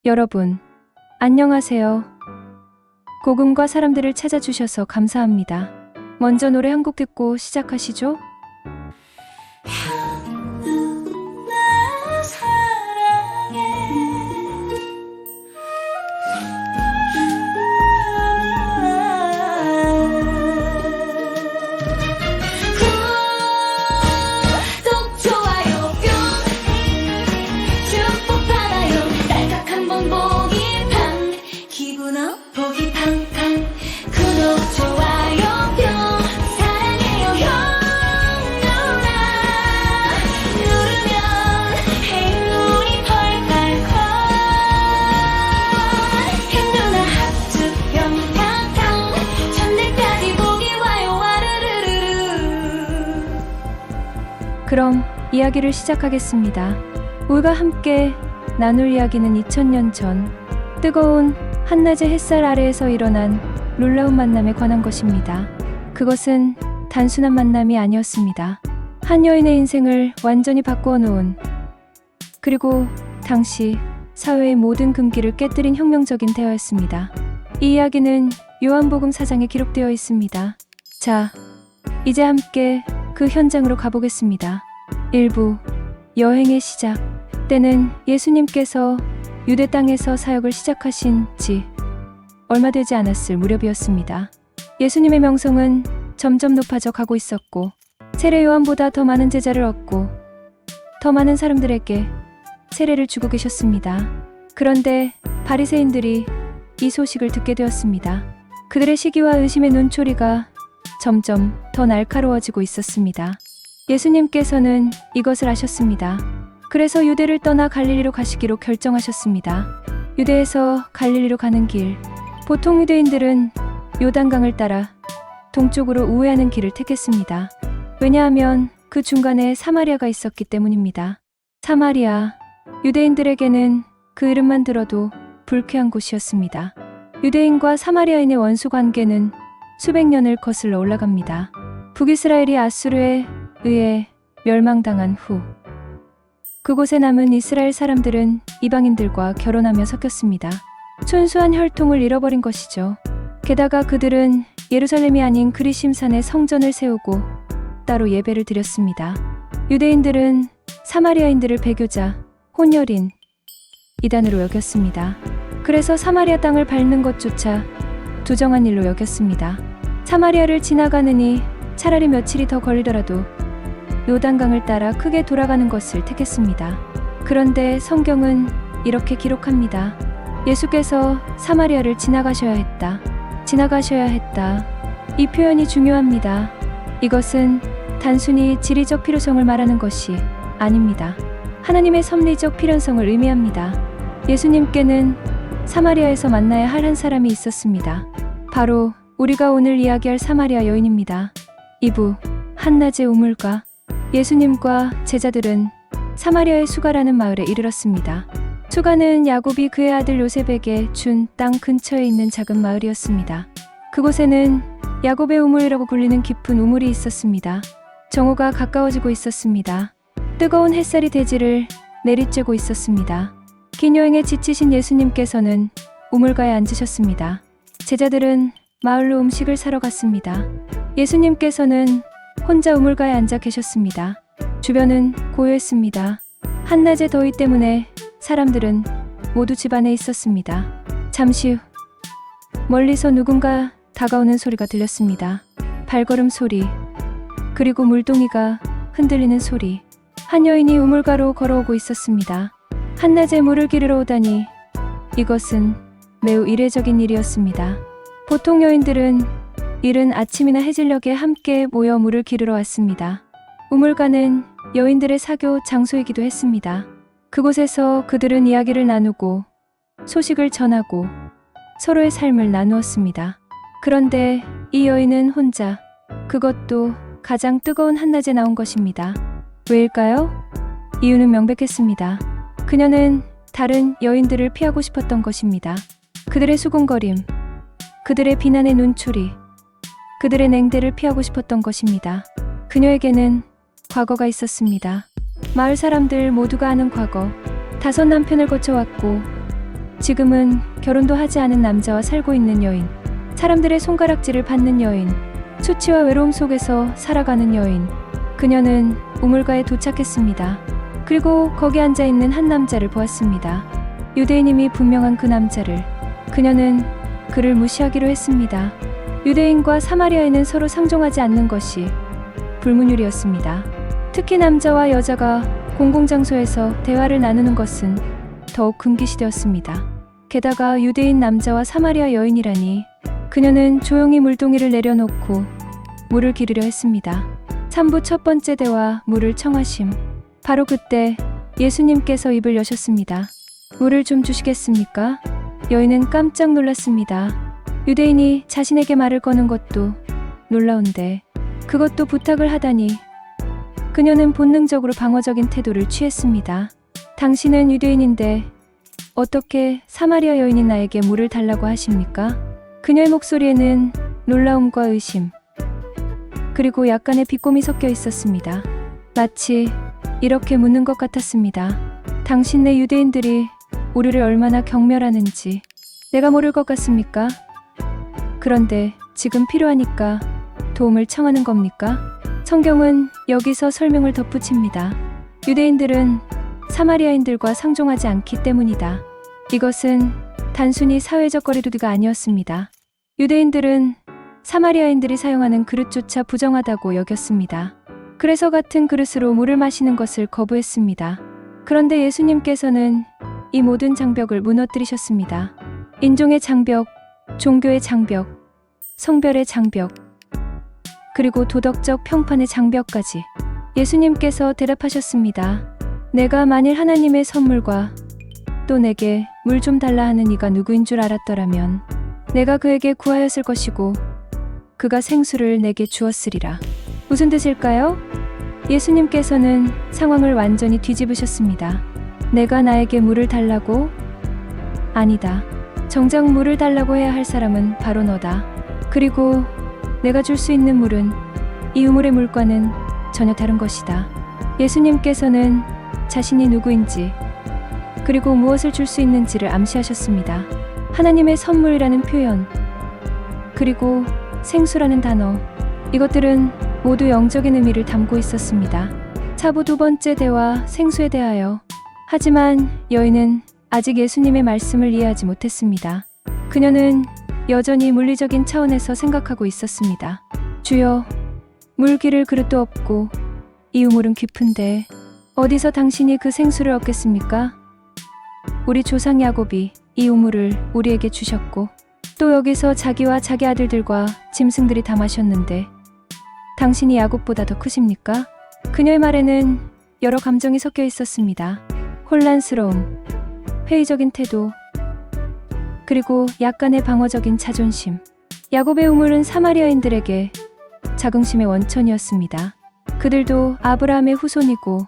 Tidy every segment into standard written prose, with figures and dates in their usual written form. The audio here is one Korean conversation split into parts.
여러분, 안녕하세요. 복음과 사람들을 찾아주셔서 감사합니다. 먼저 노래 한 곡 듣고 시작하시죠. 나 사랑해 구독, 좋아요 뿅 축복 받아요. 딸깍 한번 보기 팡 기분 업 보기 팡팡 구독, 좋아요 뿅 사랑해요 형 누나 누르면 행운이 펄펄펄 형 누나 하트 뿅팡팡 천대까지 복이 와요 와르르르르. 그럼 이야기를 시작하겠습니다. 우리가 함께 나눌 이야기는 2000년 전 뜨거운 한낮의 햇살 아래에서 일어난 놀라운 만남에 관한 것입니다. 그것은 단순한 만남이 아니었습니다. 한 여인의 인생을 완전히 바꾸어 놓은, 그리고 당시 사회의 모든 금기를 깨뜨린 혁명적인 대화였습니다. 이 이야기는 요한복음 4장에 기록되어 있습니다. 자, 이제 함께 그 현장으로 가보겠습니다. 1부 여행의 시작. 때는 예수님께서 유대 땅에서 사역을 시작하신 지 얼마 되지 않았을 무렵이었습니다. 예수님의 명성은 점점 높아져 가고 있었고 세례 요한보다 더 많은 제자를 얻고 더 많은 사람들에게 세례를 주고 계셨습니다. 그런데 바리새인들이 이 소식을 듣게 되었습니다. 그들의 시기와 의심의 눈초리가 점점 더 날카로워지고 있었습니다. 예수님께서는 이것을 아셨습니다. 그래서 유대를 떠나 갈릴리로 가시기로 결정하셨습니다. 유대에서 갈릴리로 가는 길, 보통 유대인들은 요단강을 따라 동쪽으로 우회하는 길을 택했습니다. 왜냐하면 그 중간에 사마리아가 있었기 때문입니다. 사마리아, 유대인들에게는 그 이름만 들어도 불쾌한 곳이었습니다. 유대인과 사마리아인의 원수 관계는 수백 년을 거슬러 올라갑니다. 북이스라엘이 아수르에 의해 멸망당한 후 그곳에 남은 이스라엘 사람들은 이방인들과 결혼하며 섞였습니다. 순수한 혈통을 잃어버린 것이죠. 게다가 그들은 예루살렘이 아닌 그리심산에 성전을 세우고 따로 예배를 드렸습니다. 유대인들은 사마리아인들을 배교자, 혼혈인, 이단으로 여겼습니다. 그래서 사마리아 땅을 밟는 것조차 부정한 일로 여겼습니다. 사마리아를 지나가느니 차라리 며칠이 더 걸리더라도 요단강을 따라 크게 돌아가는 것을 택했습니다. 그런데 성경은 이렇게 기록합니다. 예수께서 사마리아를 지나가셔야 했다. 지나가셔야 했다. 이 표현이 중요합니다. 이것은 단순히 지리적 필요성을 말하는 것이 아닙니다. 하나님의 섭리적 필연성을 의미합니다. 예수님께는 사마리아에서 만나야 할 한 사람이 있었습니다. 바로 우리가 오늘 이야기할 사마리아 여인입니다. 2부 한낮의 우물가. 예수님과 제자들은 사마리아의 수가라는 마을에 이르렀습니다. 수가는 야곱이 그의 아들 요셉에게 준 땅 근처에 있는 작은 마을이었습니다. 그곳에는 야곱의 우물이라고 불리는 깊은 우물이 있었습니다. 정오가 가까워지고 있었습니다. 뜨거운 햇살이 대지를 내리쬐고 있었습니다. 긴 여행에 지치신 예수님께서는 우물가에 앉으셨습니다. 제자들은 마을로 음식을 사러 갔습니다. 예수님께서는 혼자 우물가에 앉아 계셨습니다. 주변은 고요했습니다. 한낮의 더위 때문에 사람들은 모두 집 안에 있었습니다. 잠시 후 멀리서 누군가 다가오는 소리가 들렸습니다. 발걸음 소리, 그리고 물동이가 흔들리는 소리. 한 여인이 우물가로 걸어오고 있었습니다. 한낮에 물을 기르러 오다니 이것은 매우 이례적인 일이었습니다. 보통 여인들은 이른 아침이나 해질녘에 함께 모여 물을 기르러 왔습니다. 우물가는 여인들의 사교 장소이기도 했습니다. 그곳에서 그들은 이야기를 나누고 소식을 전하고 서로의 삶을 나누었습니다. 그런데 이 여인은 혼자, 그것도 가장 뜨거운 한낮에 나온 것입니다. 왜일까요? 이유는 명백했습니다. 그녀는 다른 여인들을 피하고 싶었던 것입니다. 그들의 수군거림, 그들의 비난의 눈초리, 그들의 냉대를 피하고 싶었던 것입니다. 그녀에게는 과거가 있었습니다. 마을 사람들 모두가 아는 과거. 5 남편을 거쳐왔고 지금은 결혼도 하지 않은 남자와 살고 있는 여인, 사람들의 손가락질을 받는 여인, 수치와 외로움 속에서 살아가는 여인. 그녀는 우물가에 도착했습니다. 그리고 거기 앉아있는 한 남자를 보았습니다. 유대인임이 분명한 그 남자를. 그녀는 그를 무시하기로 했습니다. 유대인과 사마리아인은 서로 상종하지 않는 것이 불문율이었습니다. 특히 남자와 여자가 공공장소에서 대화를 나누는 것은 더욱 금기시되었습니다. 게다가 유대인 남자와 사마리아 여인이라니. 그녀는 조용히 물동이를 내려놓고 물을 기르려 했습니다. 3부 첫 번째 대화, 물을 청하심. 바로 그때 예수님께서 입을 여셨습니다. 물을 좀 주시겠습니까? 여인은 깜짝 놀랐습니다. 유대인이 자신에게 말을 거는 것도 놀라운데 그것도 부탁을 하다니. 그녀는 본능적으로 방어적인 태도를 취했습니다. 당신은 유대인인데 어떻게 사마리아 여인인 나에게 물을 달라고 하십니까? 그녀의 목소리에는 놀라움과 의심, 그리고 약간의 비꼼이 섞여 있었습니다. 마치 이렇게 묻는 것 같았습니다. 당신네 유대인들이 우리를 얼마나 경멸하는지 내가 모를 것 같습니까? 그런데 지금 필요하니까 도움을 청하는 겁니까? 성경은 여기서 설명을 덧붙입니다. 유대인들은 사마리아인들과 상종하지 않기 때문이다. 이것은 단순히 사회적 거리두기가 아니었습니다. 유대인들은 사마리아인들이 사용하는 그릇조차 부정하다고 여겼습니다. 그래서 같은 그릇으로 물을 마시는 것을 거부했습니다. 그런데 예수님께서는 이 모든 장벽을 무너뜨리셨습니다. 인종의 장벽, 종교의 장벽, 성별의 장벽, 그리고 도덕적 평판의 장벽까지. 예수님께서 대답하셨습니다. 내가 만일 하나님의 선물과 또 내게 물 좀 달라 하는 이가 누구인 줄 알았더라면 내가 그에게 구하였을 것이고 그가 생수를 내게 주었으리라. 무슨 뜻일까요? 예수님께서는 상황을 완전히 뒤집으셨습니다. 내가 나에게 물을 달라고? 아니다. 정작 물을 달라고 해야 할 사람은 바로 너다. 그리고 내가 줄 수 있는 물은 이 우물의 물과는 전혀 다른 것이다. 예수님께서는 자신이 누구인지 그리고 무엇을 줄 수 있는지를 암시하셨습니다. 하나님의 선물이라는 표현, 그리고 생수라는 단어, 이것들은 모두 영적인 의미를 담고 있었습니다. 차부 두 번째 대화, 생수에 대하여. 하지만 여인은 아직 예수님의 말씀을 이해하지 못했습니다. 그녀는 여전히 물리적인 차원에서 생각하고 있었습니다. 주여, 물 기를 그릇도 없고 이 우물은 깊은데 어디서 당신이 그 생수를 얻겠습니까? 우리 조상 야곱이 이 우물을 우리에게 주셨고 또 여기서 자기와 자기 아들들과 짐승들이 다 마셨는데 당신이 야곱보다 더 크십니까? 그녀의 말에는 여러 감정이 섞여 있었습니다. 혼란스러움, 회의적인 태도, 그리고 약간의 방어적인 자존심. 야곱의 우물은 사마리아인들에게 자긍심의 원천이었습니다. 그들도 아브라함의 후손이고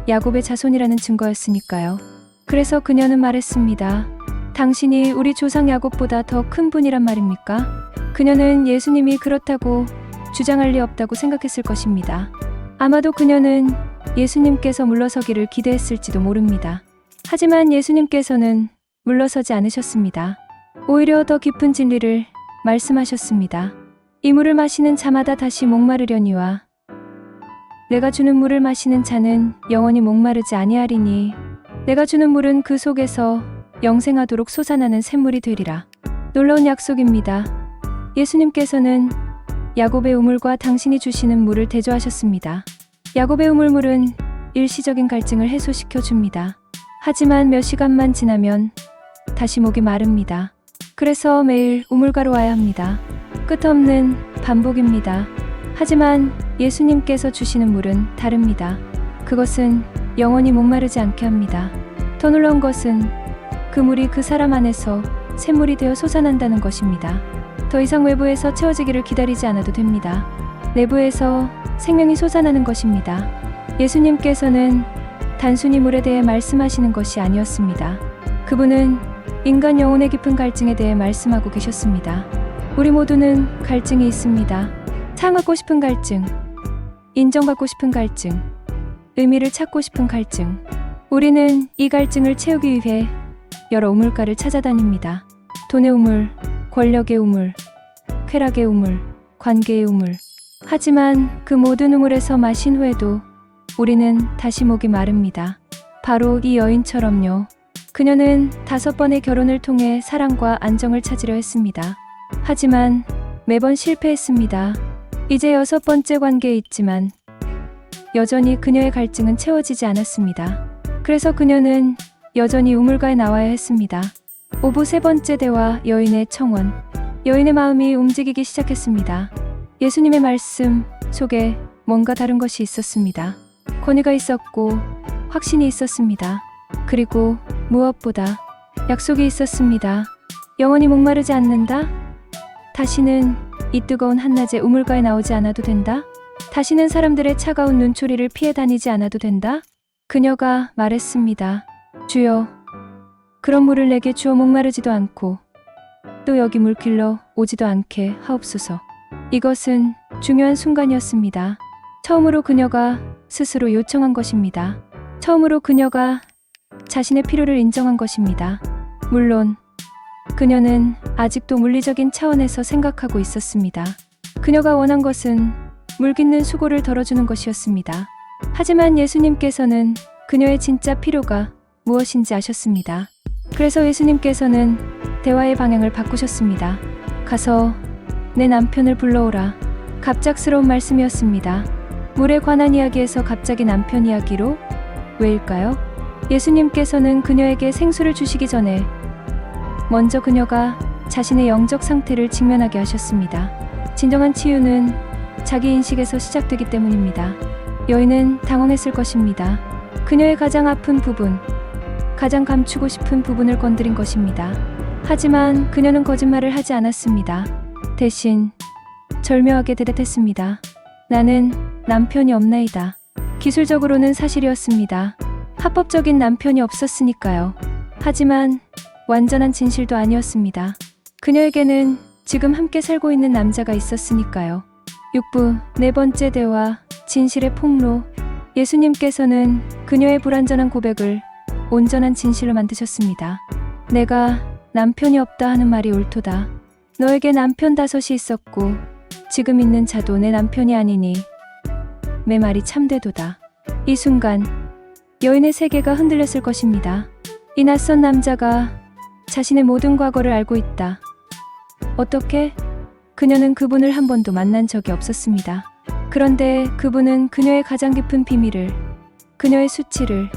야곱의 자손이라는 증거였으니까요. 그래서 그녀는 말했습니다. 당신이 우리 조상 야곱보다 더 큰 분이란 말입니까? 그녀는 예수님이 그렇다고 주장할 리 없다고 생각했을 것입니다. 아마도 그녀는 예수님께서 물러서기를 기대했을지도 모릅니다. 하지만 예수님께서는 물러서지 않으셨습니다. 오히려 더 깊은 진리를 말씀하셨습니다. 이 물을 마시는 자마다 다시 목마르려니와 내가 주는 물을 마시는 자는 영원히 목마르지 아니하리니 내가 주는 물은 그 속에서 영생하도록 솟아나는 샘물이 되리라. 놀라운 약속입니다. 예수님께서는 야곱의 우물과 당신이 주시는 물을 대조하셨습니다. 야곱의 우물물은 일시적인 갈증을 해소시켜 줍니다. 하지만 몇 시간만 지나면 다시 목이 마릅니다. 그래서 매일 우물가로 와야 합니다. 끝없는 반복입니다. 하지만 예수님께서 주시는 물은 다릅니다. 그것은 영원히 목마르지 않게 합니다. 더 놀라운 것은 그 물이 그 사람 안에서 샘물이 되어 솟아난다는 것입니다. 더 이상 외부에서 채워지기를 기다리지 않아도 됩니다. 내부에서 생명이 솟아나는 것입니다. 예수님께서는 단순히 물에 대해 말씀하시는 것이 아니었습니다. 그분은 인간 영혼의 깊은 갈증에 대해 말씀하고 계셨습니다. 우리 모두는 갈증이 있습니다. 사랑받고 싶은 갈증, 인정받고 싶은 갈증, 의미를 찾고 싶은 갈증. 우리는 이 갈증을 채우기 위해 여러 우물가를 찾아다닙니다. 돈의 우물, 권력의 우물, 쾌락의 우물, 관계의 우물. 하지만 그 모든 우물에서 마신 후에도 우리는 다시 목이 마릅니다. 바로 이 여인처럼요. 그녀는 5번의 결혼을 통해 사랑과 안정을 찾으려 했습니다. 하지만 매번 실패했습니다. 이제 6번째 관계에 있지만 여전히 그녀의 갈증은 채워지지 않았습니다. 그래서 그녀는 여전히 우물가에 나와야 했습니다. 오부 3번째 대화, 여인의 청원. 여인의 마음이 움직이기 시작했습니다. 예수님의 말씀 속에 뭔가 다른 것이 있었습니다. 권위가 있었고 확신이 있었습니다. 그리고 무엇보다 약속이 있었습니다. 영원히 목마르지 않는다? 다시는 이 뜨거운 한낮에 우물가에 나오지 않아도 된다? 다시는 사람들의 차가운 눈초리를 피해 다니지 않아도 된다? 그녀가 말했습니다. 주여, 그런 물을 내게 주어 목마르지도 않고 또 여기 물길러 오지도 않게 하옵소서. 이것은 중요한 순간이었습니다. 처음으로 그녀가 스스로 요청한 것입니다. 처음으로 그녀가 자신의 필요를 인정한 것입니다. 물론 그녀는 아직도 물리적인 차원에서 생각하고 있었습니다. 그녀가 원한 것은 물깃는 수고를 덜어주는 것이었습니다. 하지만 예수님께서는 그녀의 진짜 필요가 무엇인지 아셨습니다. 그래서 예수님께서는 대화의 방향을 바꾸셨습니다. 가서 내 남편을 불러오라. 갑작스러운 말씀이었습니다. 물에 관한 이야기에서 갑자기 남편 이야기로? 왜일까요? 예수님께서는 그녀에게 생수를 주시기 전에 먼저 그녀가 자신의 영적 상태를 직면하게 하셨습니다. 진정한 치유는 자기 인식에서 시작되기 때문입니다. 여인은 당황했을 것입니다. 그녀의 가장 아픈 부분, 가장 감추고 싶은 부분을 건드린 것입니다. 하지만 그녀는 거짓말을 하지 않았습니다. 대신 절묘하게 대답했습니다. 나는 남편이 없나이다. 기술적으로는 사실이었습니다. 합법적인 남편이 없었으니까요. 하지만 완전한 진실도 아니었습니다. 그녀에게는 지금 함께 살고 있는 남자가 있었으니까요. 6부 4번째 대화, 진실의 폭로. 예수님께서는 그녀의 불완전한 고백을 온전한 진실로 만드셨습니다. 내가 남편이 없다 하는 말이 옳도다. 너에게 남편 5이 있었고 지금 있는 자도 내 남편이 아니니 내 말이 참되도다. 이 순간 여인의 세계가 흔들렸을 것입니다. 이 낯선 남자가 자신의 모든 과거를 알고 있다. 어떻게? 그녀는 그분을 한 번도 만난 적이 없었습니다. 그런데 그분은 그녀의 가장 깊은 비밀을, 그녀의 수치를,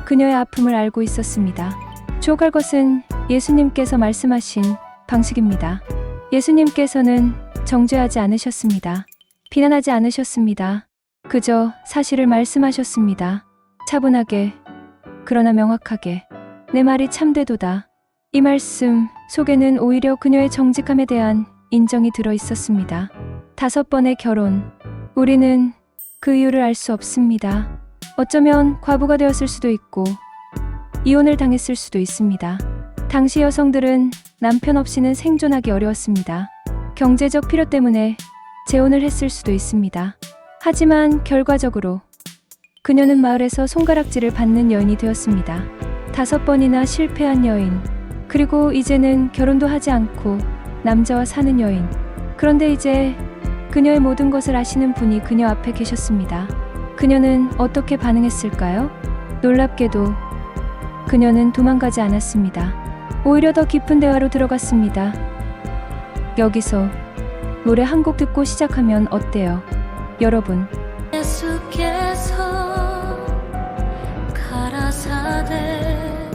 그녀의 아픔을 알고 있었습니다. 주목할 것은 예수님께서 말씀하신 방식입니다. 예수님께서는 정죄하지 않으셨습니다. 비난하지 않으셨습니다. 그저 사실을 말씀하셨습니다. 차분하게, 그러나 명확하게. 내 말이 참되도다. 이 말씀 속에는 오히려 그녀의 정직함에 대한 인정이 들어 있었습니다. 5번의 결혼. 우리는 그 이유를 알 수 없습니다. 어쩌면 과부가 되었을 수도 있고 이혼을 당했을 수도 있습니다. 당시 여성들은 남편 없이는 생존하기 어려웠습니다. 경제적 필요 때문에 재혼을 했을 수도 있습니다. 하지만 결과적으로 그녀는 마을에서 손가락질을 받는 여인이 되었습니다. 5번이나 실패한 여인. 그리고 이제는 결혼도 하지 않고 남자와 사는 여인. 그런데 이제 그녀의 모든 것을 아시는 분이 그녀 앞에 계셨습니다. 그녀는 어떻게 반응했을까요? 놀랍게도 그녀는 도망가지 않았습니다. 오히려 더 깊은 대화로 들어갔습니다. 여기서 노래 한 곡 듣고 시작하면 어때요? 여러분. 예수께서 가라사대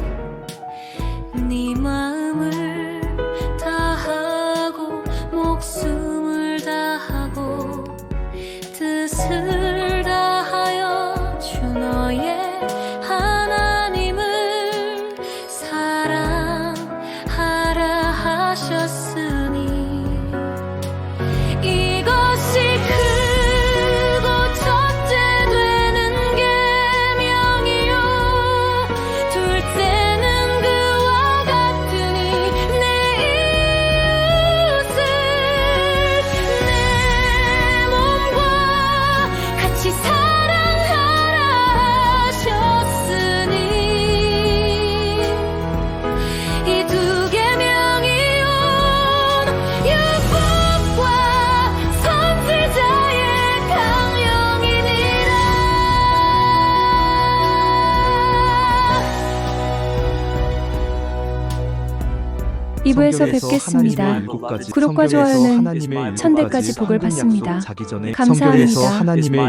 네 마음을 다하고 목숨을 다하고 뜻을 다하여 주 너의 하나님을 사랑하라 하셨으니 이것이 크고 2부에서 뵙겠습니다. 구독과 좋아요는 천대까지 복을 받습니다. 감사합니다. 하나님의